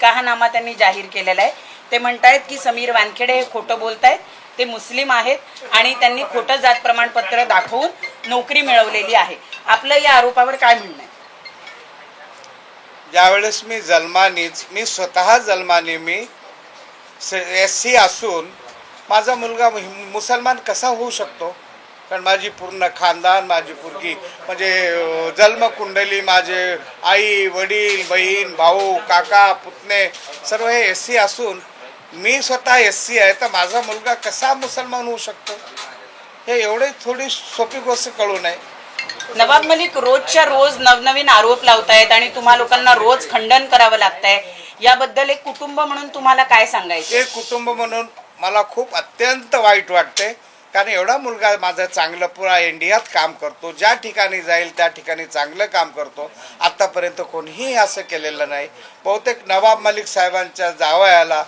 निकाहनामा त्यांनी जाहीर केलेला आहे। ते म्हणतायत की समीर वानखेडे हे खोटं बोलतायत, ते मुस्लिम आहेत आणि त्यांनी खोटं जात प्रमाणपत्र दाखवून नोकरी मिळवलेली आहे। आपलं या आरोपावर काय म्हणणं आहे? ज्यावेळेस मी स्वतः जन्माने मी SC असून माझा मुलगा मुसलमान कसा होऊ शकतो? कारण माझी पूर्ण खानदान, माझी पूर्गी म्हणजे जन्मकुंडली, माझे आई वडील बहीण भाऊ काका पुतणे सर्व हे SC असून मी स्वतः SC आहे, तर माझा मुलगा कसा मुसलमान होऊ शकतो? हे एवढे थोडी सोपी गोष्ट कळू नये। नवाब मलिक रोजच्या रोज नवनवीन आरोप लावतायत आणि तुम्हा लोकांना रोज खंडन करावं लागतंय, याबद्दल एक कुटुंब म्हणून तुम्हाला काय सांगायचं? एक कुटुंब म्हणून मला खूप अत्यंत वाईट वाटते, कारण एवढा मुलगा माझा चांगलं पुरा इंडियात काम करतो, ज्या ठिकाणी जाईल त्या ठिकाणी चांगलं काम करतो। आतापर्यंत कोणीही असं केलेलं नाही। बहुतेक नवाब मलिक साहेबांच्या जावयाला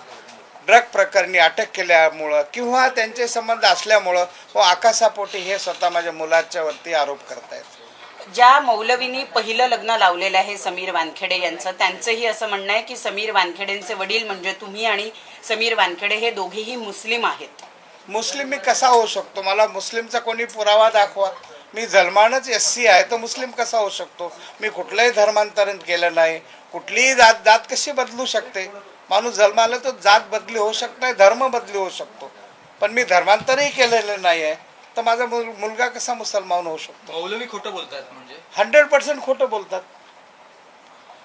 ड्रग प्रकरणी अटक केल्यामुळं किंवा त्यांचे संबंध असल्यामुळं व आकाशापोटी हे स्वतः माझ्या मुलाच्या वरती आरोप करतायत। ज्या मौलवीनी पहिलं लग्न लावलेलं आहे समीर वानखेडे यांचं, त्यांचंही असं म्हणणं आहे की समीर वानखेडेंचे वडील म्हणजे तुम्ही आणि समीर वानखेडे हे दोघेही मुस्लिम आहेत। मुस्लिम मी कसा होऊ शकतो? मला मुस्लिमचा कोणी पुरावा दाखवा। मी जन्मानच SC आहे, तर मुस्लिम कसा होऊ शकतो? मी कुठलंही धर्मांतरण केलं नाही। कुठलीही जात कशी बदलू शकते? माणूस जन्माला तर जात बदली होऊ शकत नाही, धर्म बदली होऊ शकतो, पण मी धर्मांतरही केलेलं नाही आहे, तर माझा मुलगा कसा मुसलमान होऊ शकतो? मौलवी खोटं बोलतात म्हणजे 100% खोटं बोलतात।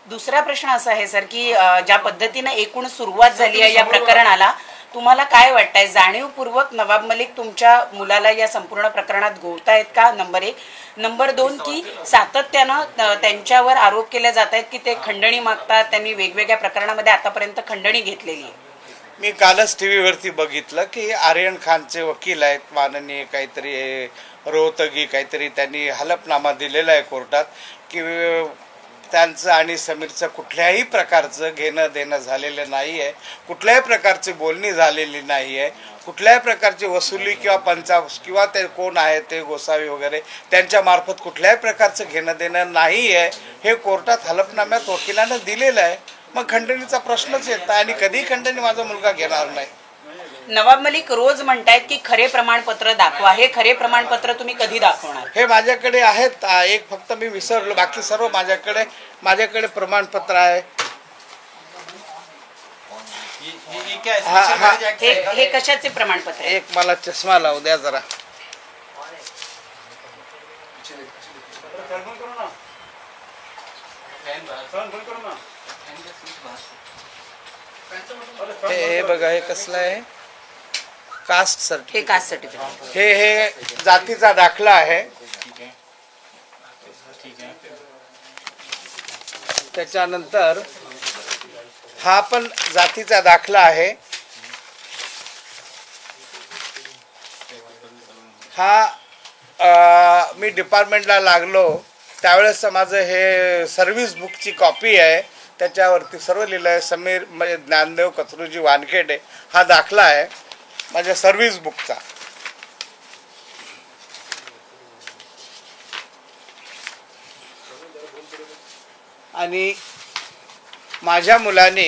दुसरा प्रश्न असा आहे सर की ज्या पद्धतीनं एकूण सुरुवात झाली आहे या प्रकरणाला, तुम्हाला काय वाटतंय? जाणीवपूर्वक नवाब मलिक तुमच्या मुलाला या संपूर्ण प्रकरणात घोळतायत का? नंबर 1। नंबर 2 की सातत्यानं त्यांच्यावर आरोप केले जात आहेत की ते खंडणी मागतात, त्यांनी वेगवेगळ्या प्रकरणामध्ये आतापर्यंत खंडणी घेतलेली आहे। मी कालच TV वरती बघितलं की आर्यन खानचे वकील आहेत माननीय काहीतरी रोहतगी काहीतरी, त्यांनी हलफनामा दिलेला आहे कोर्टात की त्यांचं आणि समीरचं कुठल्याही प्रकारचं घेणं देणं झालेलं नाही आहे, कुठल्याही प्रकारची बोलणी झालेली नाही आहे, कुठल्याही प्रकारची वसुली किंवा किंवा ते कोण आहे ते गोसावी वगैरे त्यांच्या मार्फत कुठल्याही प्रकारचं घेणं देणं नाही आहे, हे कोर्टात हलफनाम्यात वकिलांना दिलेलं आहे। मग खंडणीचा प्रश्नच येत नाही आणि कधी खंडणी माझा मुलगा घेणार नाही। नवाब मलिक रोज म्हणतायत की खरे प्रमाणपत्र दाखवा, हे खरे प्रमाणपत्र तुम्ही कधी दाखवणार? हे माझ्याकडे आहेत, एक फक्त मी विसरलो, बाकी सर्व माझ्याकडे प्रमाणपत्र आहे। हे कशाचे प्रमाणपत्र? एक मला चष्मा लावू द्या जरा। हे बघा, हे कसलं आहे? Caste certificate. हे जातीचा दाखला आहे। त्याच्यानंतर हा पण जातीचा दाखला आहे। हा मी डिपार्टमेंटला लागलो त्यावेळेस माझं हे सर्व्हिस बुकची कॉपी आहे, त्याच्यावरती सर्व लिहिलं आहे समीर म्हणजे ज्ञानदेव कचरूजी वानखेडे, हा दाखला आहे माझ्या सर्व्हिस बुकचा। आणि माझ्या मुलाने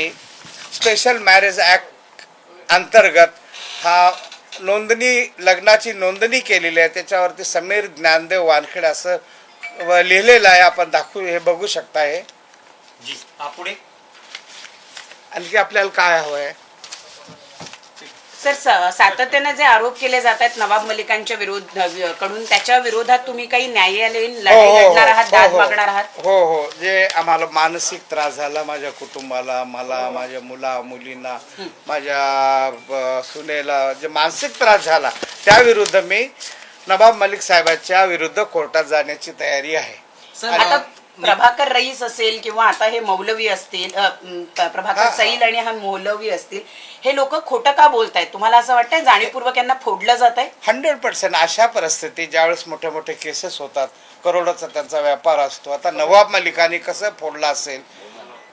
स्पेशल मॅरेज ॲक्ट अंतर्गत हा लग्नाची नोंदणी केलेली आहे, त्याच्यावरती समीर ज्ञानदेव वानखेडे असं लिहिलेलं आहे। आपण हे बघू शकता। हे जी पुढे आणखी आपल्याला काय हवंय? सर, सातत्याने जे आरोप केले जात आहेत नवाब मलिकांच्या कडून, त्याच्या विरोधात तुम्ही काही न्यायालयीन लढाई लढणार आहात, दाद मागणार आहात? हो, जे आम्हाला मानसिक त्रास झाला माझ्या कुटुंबाला, मला, माझ्या मुलींना, माझ्या सुनेला जे मानसिक त्रास झाला त्याविरुद्ध मी नवाब मलिक साहेबांच्या विरुद्ध कोर्टात जाण्याची तयारी आहे। आता प्रभाकर रईस असेल किंवा आता हे मौलवी असतील, प्रभाकर सैल आणि हा मौलवी असतील, हे लोक खोटं का बोलतायत? तुम्हाला असं वाटतंय जाणीवपूर्वक यांना फोडलं जात आहे? 100%। अशा परिस्थितीत ज्यावेळेस मोठे मोठे केसेस होतात, करोडोचा त्यांचा व्यापार असतो, आता नवाब मलिकांनी कसं फोडलं असेल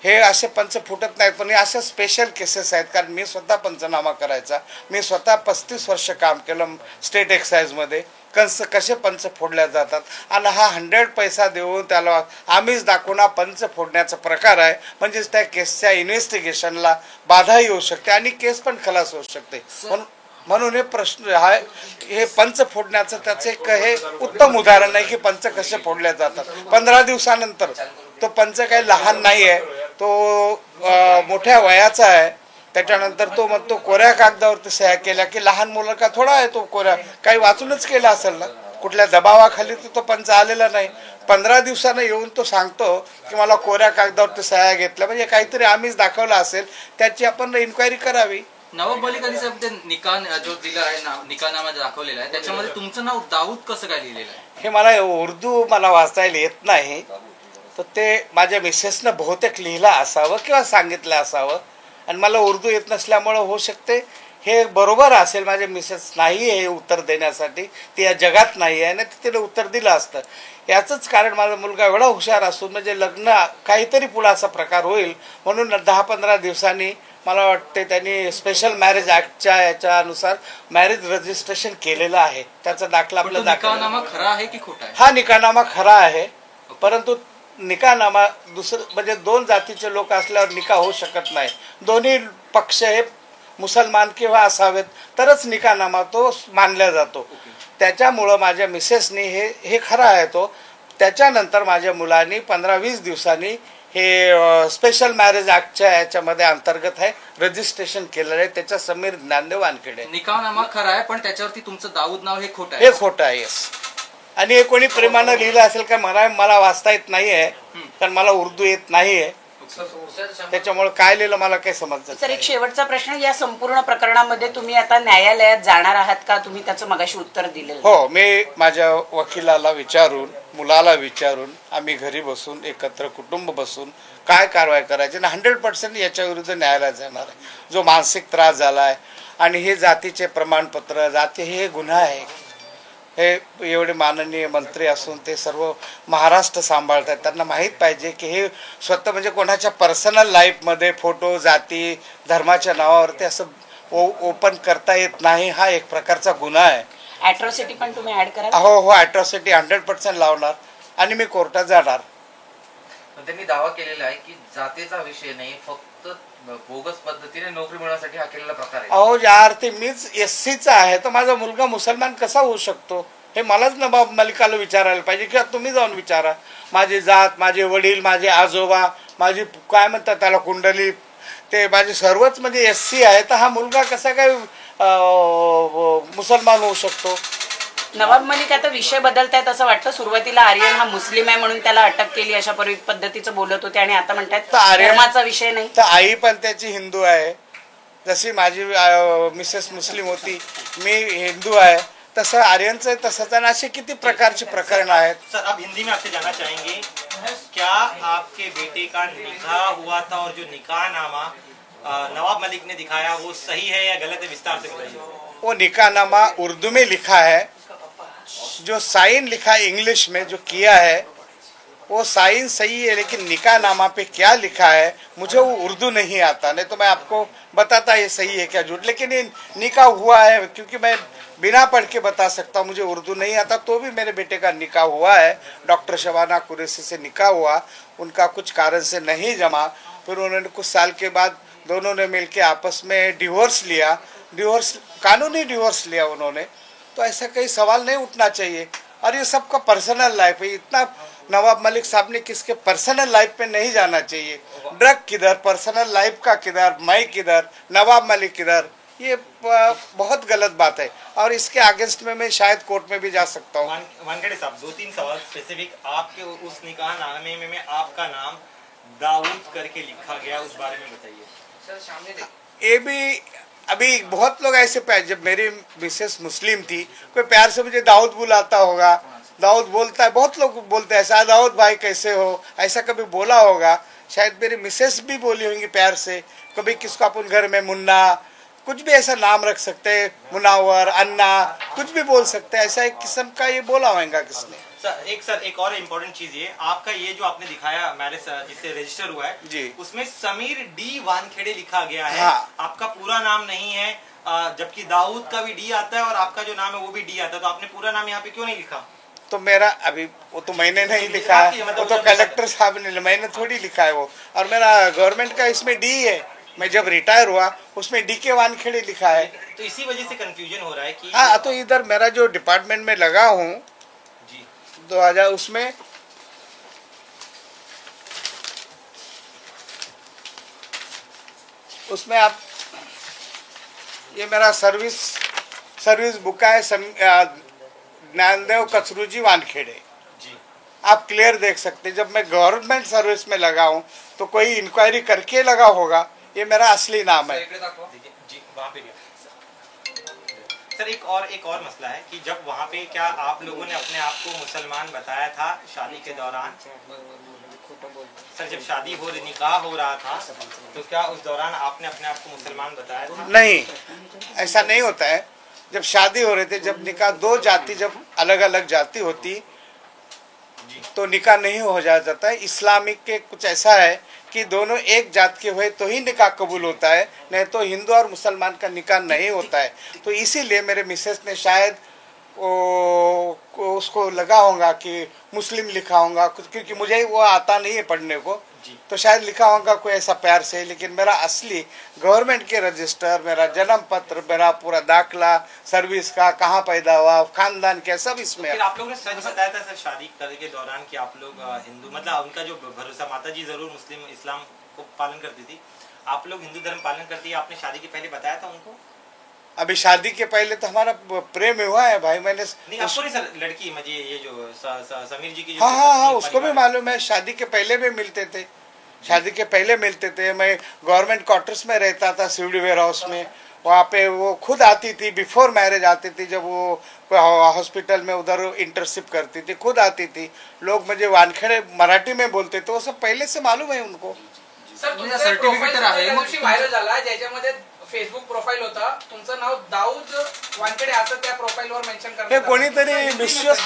हे असे पंच फुटत नाहीत, पण हे अशा स्पेशल केसेस आहेत। कारण मी स्वतः पंचनामा करायचा, मी स्वतः 35 वर्ष काम केलं स्टेट एक्साईजमध्ये, कसे पंच फोडल्या जातात आणि हा 100 पैसा देऊन त्याला आम्हीच दाखवून हा पंच फोडण्याचा प्रकार आहे. म्हणजेच त्या केसच्या इन्व्हेस्टिगेशनला बाधा येऊ शकते आणि केस पण खलास होऊ शकते. म्हणून हे प्रश्न हा हे पंच फोडण्याचं त्याचं एक हे उत्तम उदाहरण आहे की पंच कसे फोडले जातात. 15 दिवसानंतर तो पंच काही लहान नाही आहे, तो मोठ्या वयाचा आहे. त्याच्यानंतर तो म्हणतो कोऱ्या कागदावरती सह्या केल्या की लहान मुलं का थोडा आहे तो कोऱ्या काही वाचूनच केला असेल ना, कुठल्या दबावाखाली तो पंच आलेला नाही. 15 दिवसानं येऊन तो सांगतो की मला कोऱ्या कागदावरती सह्या घेतल्या, म्हणजे काहीतरी आम्हीच दाखवलं असेल, त्याची आपण इन्क्वायरी करावी. नवाब मलिक अली साहेब ते निकाह जो दिला आहे निकाहनामा दाखवलेला आहे त्याच्यामध्ये तुमचं नाव दाऊद कसं काय लिहिलेलं आहे? हे मला उर्दू वाचायला येत नाही, तर ते माझ्या मिसेसनं बहुतेक लिहिलं असावं किंवा सांगितलं असावं आणि मला उर्दू येत नसल्यामुळं होऊ शकते हे बरोबर असेल. माझ्या मिसेस नाही हे उत्तर देण्यासाठी, ती या जगात नाही आहे ना, तिला उत्तर दिलं असतं. याचंच कारण माझा मुलगा एवढा हुशार असून म्हणजे लग्न काहीतरी पुढे असा प्रकार होईल म्हणून 10-15 दिवसांनी मला वाटते त्यांनी स्पेशल मॅरेज ॲक्टच्या याच्यानुसार मॅरेज रजिस्ट्रेशन केलेलं आहे. त्याचा दाखला आपला निकाहनामा खरा आहे की खोटा आहे? हा निकाहनामा खरा आहे, परंतु निकाहनामा दुसरं म्हणजे 2 जातीचे लोक असल्यावर निकाह होऊ शकत नाही. दोन्ही पक्ष हे मुसलमान किंवा असावेत तरच निकाहनामा तो मानला जातो. त्याच्यामुळं माझ्या मिसेसनी हे खरं आहे तो. त्याच्यानंतर माझ्या मुलांनी 15-20 दिवसांनी हे स्पेशल मॅरेज ॲक्टच्या याच्यामध्ये अंतर्गत आहे रजिस्ट्रेशन केलेलं आहे. त्याच्या समीर ज्ञानदेव वानखेडे. निकाहनामा खरा आहे पण त्याच्यावरती तुमचं दाऊद नाव हे खोटं आहे? हे खोटं आहे. आणि हे कोणी प्रेमानं लिहिलं असेल का मला वाचता येत नाही आहे, कारण मला उर्दू येत नाही आहे, त्याच्यामुळे काय लिहिलं मला काही समजतं. सर, एक शेवटचा प्रश्न, या संपूर्ण प्रकरणामध्ये तुम्ही आता न्यायालयात जाणार आहात का? तुम्ही त्याचं मगाशी उत्तर दिलेलं. हो, मी माझ्या वकिलाला विचारून मुलाला विचारून आम्ही घरी बसून एकत्र कुटुंब बसून काय कारवाई करायची आणि 100% याच्या विरुद्ध न्यायालयात जाणार आहे. जो मानसिक त्रास झाला आहे आणि हे जातीचे प्रमाणपत्र जाती हे गुन्हा आहे. हे एवढे माननीय मंत्री असून ते सर्व महाराष्ट्र सांभाळतात, त्यांना माहीत पाहिजे की हे स्वतः म्हणजे कोणाच्या पर्सनल लाईफमध्ये फोटो जाती धर्माच्या नावावरती असं ओपन करता येत नाही. हा एक प्रकारचा गुन्हा आहे. ॲट्रॉसिटी पण तुम्ही ऍड करा? हो, ॲट्रॉसिटी 100% लावणार आणि मी कोर्टात जाणार. त्यांनी दावा केलेला आहे की जातीचा विषय नाही, फक्त बोगस पद्धतीने नोकरी मिळवण्यासाठी हा केलेला प्रकार आहे. अहो, ज्या अर्थी मीच SCचा आहे तर माझा मुलगा मुसलमान कसा होऊ शकतो हे मलाच नवाब मलिकाला विचारायला पाहिजे किंवा तुम्ही जाऊन विचारा. माझी जात, माझे वडील, माझे आजोबा, माझी काय म्हणतात त्याला कुंडली, ते माझे सर्वच म्हणजे SC आहे, तर हा मुलगा कसा काय मुसलमान होऊ शकतो? नवाब मलिक आता विषय बदलतायत असं वाटतं. सुरुवातीला आर्यन हा मुस्लिम आहे म्हणून त्याला अटक केली अशा पद्धतीचं बोलत होते आणि आता म्हणतात धर्माचा विषय नाही. तर आई पण त्याची हिंदू आहे, जशी माझी मिसेस मुस्लिम होती, मी हिंदू आहे, तसं आर्यनचं तसंच. आणि असे किती प्रकारचे प्रकरण आहेत. सर, अब हिंदी में आपसे जानना चाहेंगे, क्या आपके बेटे का निकाह हुआ था और जो निकाहनामा नवाब मलिक ने दिखाया वो सही है या गलत है? विस्तार से बताइए. वो निकाहनामा उर्दू में लिखा है, जो साइन लिखा है इंग्लिश में जो किया है वो साइन सही है, लेकिन निकाहनामा पे क्या लिखा है मुझे वो उर्दू नहीं आता, नहीं तो मैं आपको बताता ये सही है क्या झूठ. लेकिन ये निकाह हुआ है, क्योंकि मैं बिना पढ़ के बता सकता हूँ, मुझे उर्दू नहीं आता, तो भी मेरे बेटे का निकाह हुआ है. डॉक्टर शबाना कुरैशी से निकाह हुआ, उनका कुछ कारण से नहीं जमा, फिर उन्होंने कुछ साल के बाद दोनों ने मिलकर आपस में डिवोर्स लिया, कानूनी डिवोर्स लिया उन्होंने. तो ऐसा कोई सवाल नहीं उठना चाहिए. और ये सबका पर्सनल लाइफ है, इतना नवाब मलिक साहब ने किसके पर्सनल लाइफ पे नहीं जाना चाहिए. ड्रग किधर, पर्सनल लाइफ का किधर, मैं किधर, नवाब मलिक किधर, ये बहुत गलत बात है. और इसके अगेंस्ट में मैं शायद कोर्ट में भी जा सकता हूँ. वानखेड़े साहब, 2-3 सवाल स्पेसिफिक. आपके उस निकाहनामे में आपका नाम दाऊद करके लिखा गया, उस बारे में बताइए. ये भी अभी बहुत लोग ऐसे जब मेरी मिसेस मुस्लिम थी, कोई प्यार से मुझे दाऊद बुलाता होगा, दाऊद बोलता है, बहुत लोग बोलते हैं ऐसा, दाऊद भाई कैसे हो, ऐसा कभी बोला होगा. शायद मेरी मिसेस भी बोली होंगी प्यार से. कभी किसको अपन घर में मुन्ना, कुछ भी ऐसा नाम रख सकते हैं, मुनावर, अन्ना, कुछ भी बोल सकते हैं. ऐसा एक किस्म का ये बोला होगा किसने. सर, एक और इम्पोर्टेंट चीज ये, आपका ये जो आपने दिखाया मैरिज जिससे रजिस्टर हुआ है जी, उसमें समीर D वानखेड़े लिखा गया है. हाँ. आपका पूरा नाम नहीं है. जबकि दाऊद का भी डी आता है और आपका जो नाम है वो भी डी आता है, तो आपने पूरा नाम यहाँ पे क्यों नहीं लिखा? तो मेरा अभी वो तो मैंने नहीं लिखा है, वो तो कलेक्टर साहब ने, मैंने थोड़ी लिखा है वो। और मेरा गवर्नमेंट का इसमें डी है, मैं जब रिटायर हुआ उसमें डी के वानखेड़े लिखा है। तो इसी वजह से कंफ्यूजन हो रहा है कि हाँ, तो इधर मेरा जो डिपार्टमेंट में लगा हूँ जी 2000 उसमें आप ये मेरा सर्विस बुक है ज्ञानदेव कचरूजी वानखेड़े, जी आप क्लियर देख सकते हैं। जब मैं गवर्नमेंट सर्विस में लगा हूँ तो कोई इंक्वायरी करके लगा होगा, ये मेरा असली नाम है। देखिए जी वहाँ पे भी सर एक और मसला है कि जब वहाँ पे क्या आप लोगों ने अपने आप को मुसलमान बताया था शादी के दौरान? सर जब शादी निकाह हो रहा था तो क्या उस दौरान आपने अपने आप को मुसलमान बताया था? नहीं, ऐसा नहीं होता है। जब शादी हो रहे थे, जब निकाह दो जाति जब अलग अलग जाति होती तो निकाह नहीं हो जाता है। इस्लामिक के कुछ ऐसा है कि दोनों एक जात के हुए तो ही निकाह कबूल होता है, नहीं तो हिंदू और मुसलमान का निकाह नहीं होता है। तो इसीलिए मेरे मिसेस ने शायद उसको लगा होगा कि मुस्लिम लिखा होगा कुछ, क्योंकि मुझे वो आता नहीं है पढ़ने को, तो शायद लिखा होगा कोई ऐसा प्यार से। लेकिन मेरा असली गवर्नमेंट के रजिस्टर, मेरा जन्म पत्र, मेरा पूरा दाखला, सर्विस का, कहाँ पैदा हुआ, खानदान क्या, सब इसमें है। फिर आप लोगों ने सच बताया था सर शादी करने के दौरान कि आप लोग हिंदू, मतलब उनका जो भरोसा, माता जी जरूर मुस्लिम इस्लाम को पालन करती थी, आप लोग हिंदू धर्म पालन करती है, आपने शादी के पहले बताया था उनको? अभी शादी के पहले तो हमारा प्रेम हुआ है भाई, मैंने नहीं आपको नहीं सर, लड़की मुझे ये जो समीर जी की जो हाँ, उसको भी मालूम है। शादी के पहले भी मिलते थे, शादी के पहले मिलते थे। मैं गवर्नमेंट क्वार्टर्स में रहता था सिविल वेयर हाउस में, वहाँ पे वो खुद आती थी, बिफोर मैरिज आती थी। जब वो हॉस्पिटल में उधर इंटर्नशिप करती थी, खुद आती थी। लोग मुझे वानखेड़े मराठी में बोलते थे, वो सब पहले से मालूम है उनको। सर तुमचा सर्टिफिकेट आहे व्हायरल झाला, ज्याच्यामध्ये फेसबुक प्रोफाईल होता, तुमचं नाव दाऊद वानखेडे असं त्या प्रोफाईलवर मेन्शन करण्यात हे आलं. कोणीतरी विश्वास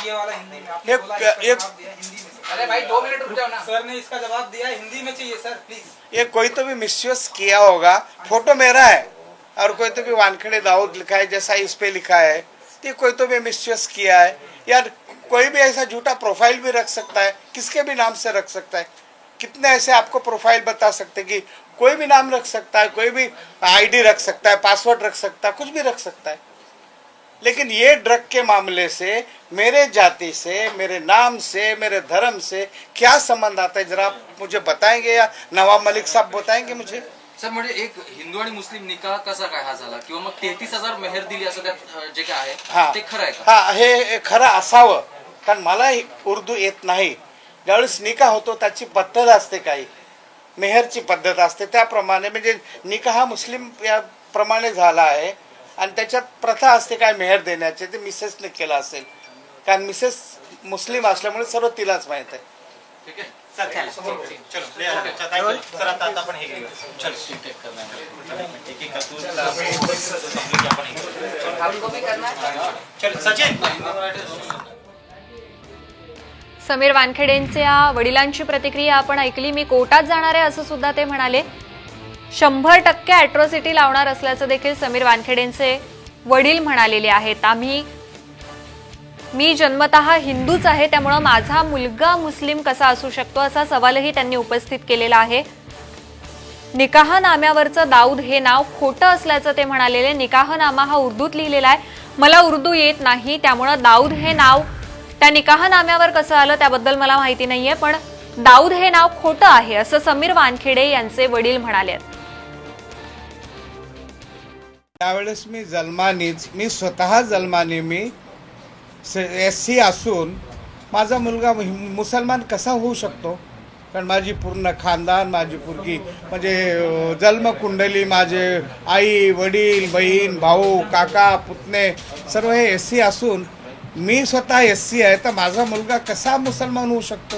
अरे भाई 2 मिनट रुक जाओ ना. सर ने इसका जवाब दिया, हिंदी में चाहिए सर प्लीज। ये कोई तो भी मिसयूज किया होगा। फोटो मेरा है और कोई तो भी वानखेड़े दाऊद लिखा है, जैसा इस पे लिखा है, तो कोई तो भी मिसयूज किया है। यार कोई भी ऐसा झूठा प्रोफाइल भी रख सकता है, किसके भी नाम से रख सकता है। कितने ऐसे आपको प्रोफाइल बता सकते कि कोई भी नाम रख सकता है, कोई भी आईडी रख सकता है, पासवर्ड रख सकता है, कुछ भी रख सकता है। लेकिन ये ड्रग के मामले से मेरे जाति से, मेरे नाम से, मेरे धर्म से क्या संबंध आता है, जरा आप मुझे बताएंगे या नवाब मलिक साहब बताएंगे मुझे? सर म्हणजे एक हिंदू आणि मुस्लिम निकाह कसा काय हा झाला, किंवा मग 33,000 मेहर दिली असं त्यात जे काय आहे ते खरं आहे का? हा, हे खरं असावं, कारण मला उर्दू येत नाही। ज्यावेळेस निकाह होतो त्याची पद्धत असते, काही मेहरची पद्धत असते, त्याप्रमाणे म्हणजे निकाह हा मुस्लिम या प्रमाणे झाला आहे आणि त्याच्यात प्रथा असते काय मेहर देण्याचे, ते मिसेसने केला असेल, कारण मिसेस मुस्लिम असल्यामुळे सर्व तिलाच माहित आहे। ठीक आहे सर, चलो ले आओ. अच्छा थँक्यू सर. आता आपण हे घेऊया. चलो ठीक आहे चलो सचिन. समीर वानखेडेंच्या वडिलांची प्रतिक्रिया आपण ऐकली। मी कोर्टात जाणार आहे असं सुद्धा ते म्हणाले। 100% अॅट्रॉसिटी लावणार असल्याचं देखील समीर वानखेडेंचे वडील म्हणालेले आहेत। मी जन्मतः हिंदूच आहे, त्यामुळे माझा मुलगा मुस्लिम कसा असू शकतो असा सवालही त्यांनी उपस्थित केलेला आहे। निकाहनाम्यावरचं दाऊद हे नाव खोटं असल्याचं ते म्हणालेले। निकाहनामा हा उर्दूत लिहिलेला आहे, मला उर्दू येत नाही, त्यामुळे दाऊद हे नाव त्या निकाहनाम्यावर कसं आलं त्याबद्दल मला माहिती नाहीये, पण दाऊद हे नाव खोटं आहे असं समीर वानखेडे यांचे वडील म्हणाले। त्यावेळेस मी स्वतः जन्माने मी SC असून माझा मुलगा मुसलमान कसा होऊ शकतो? कारण माझी पूर्ण खानदान, माझी पूर्गी म्हणजे जन्मकुंडली, माझे आई वडील बहीण भाऊ काका पुतणे सर्व हे SC असून मी स्वतः SC आहे, तर माझा मुलगा कसा मुसलमान होऊ शकतो?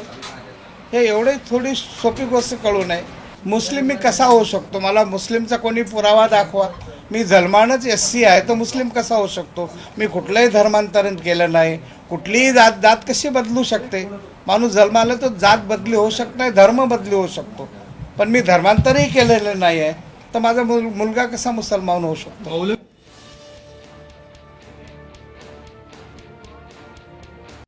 हे एवढे थोडी सोपी गोष्ट कळू नये। मुस्लिम मी कसा होऊ शकतो? मला मुस्लिमचा कोणी पुरावा दाखवा। मी जन्मानच SC आहे, तर मुस्लिम कसा होऊ शकतो? मी कुठलंही धर्मांतरण केलं नाही, कुठलीही जात कशी बदलू शकते? माणूस जन्माला तर जात बदली होऊ शकत नाही, धर्म बदली होऊ शकतो, पण मी धर्मांतरही केलेलं नाही आहे, तर माझा मुलगा कसा मुसलमान होऊ शकतो?